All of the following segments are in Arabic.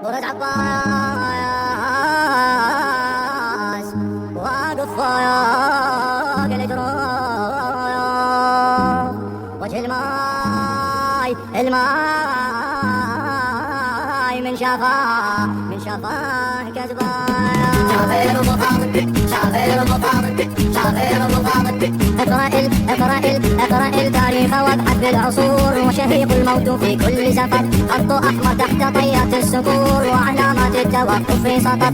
ولد عباس واقف يا الجروح وجه الماي من شافاه كذبان شافير ابو فاضل شافير ابو فاضل شافير ابو فاضل اقرأ التاريخ وابحث بالعصور وشهيق الموت في كل سفر خط احمر تحت طيات الصقور وعلامات التوقف في سطر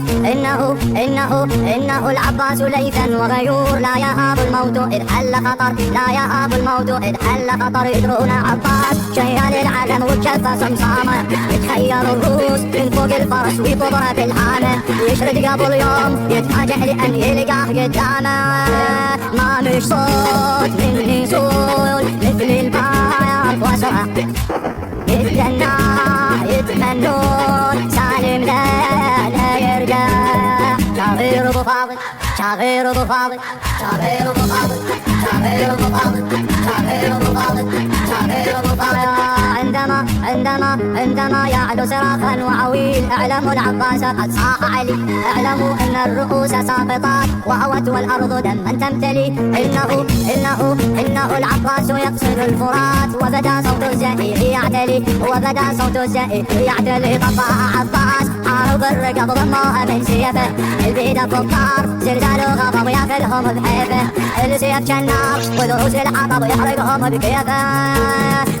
انه العباس ليثا وغيور لا يهاب الموت اذ حل خطر لا يهاب الموت اذ حل خطر يدرون عباس شيال العالم وكفى صمصامه يتحير الروس من فوق الفرس ويقبر بالهامه يشرد قبل يوم يتفاجئ لان يلقاه قدامه ما مش صوت مني صول مثل البايع وسرعه يتمنون سالم لا يرجع شاغير ابو فاضل شاغير ابو فاضل شاغير ابو فاضل شاغير ابو فاضل شاغير ابو فاضل شاغير ابو فاضل عندما يعلو صراخا وعويل اعلموا العباس قد صاح علي اعلموا ان الرؤوس ساقطات وهوت والارض دما تمتلي انه العباس يقصد الفرات وبدا صوت الزئير يعتلي طفى عباس حارب الرقب ضموها من سيفه البيد فقار زلزال غضب ياكلهم بحيفه السيف كالنار وذروس الحطب يحرقهم بكيفه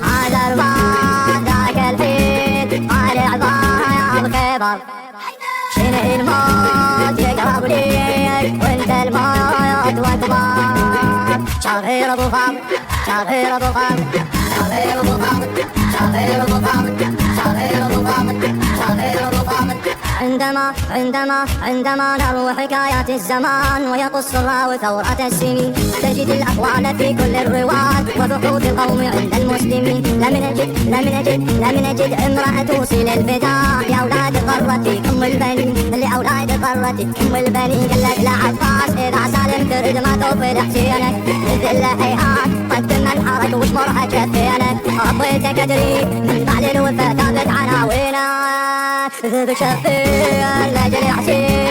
هذا الواد ذاك الحين طالع ضايع بخيبر شنو الموت يقرب ليك وانت الموت واكبر شاغير ابو فاضل شاغير ابو فاضل شاغير ابو فاضل شاغير ابو فاضل شاغير ابو فاضل شاغير ابو فاضل عندما نروي حكايات الزمان ويقص الراوي ثورة السنين تجد الأقوال في كل الرواة وبحوث القوم عند المسلمين لم نجد امرأة توصل الفداء لأولاد قرتي أم البنين لأولاد قرتي أم البنين قالت لعباس إذا سالم ترد ما توفي حسينك مثل هيهات قدم الحرك واشمرها كفينك ربيتك أدري من بعد الوفاة ثابت عناوينك بشفيع لأجل حسين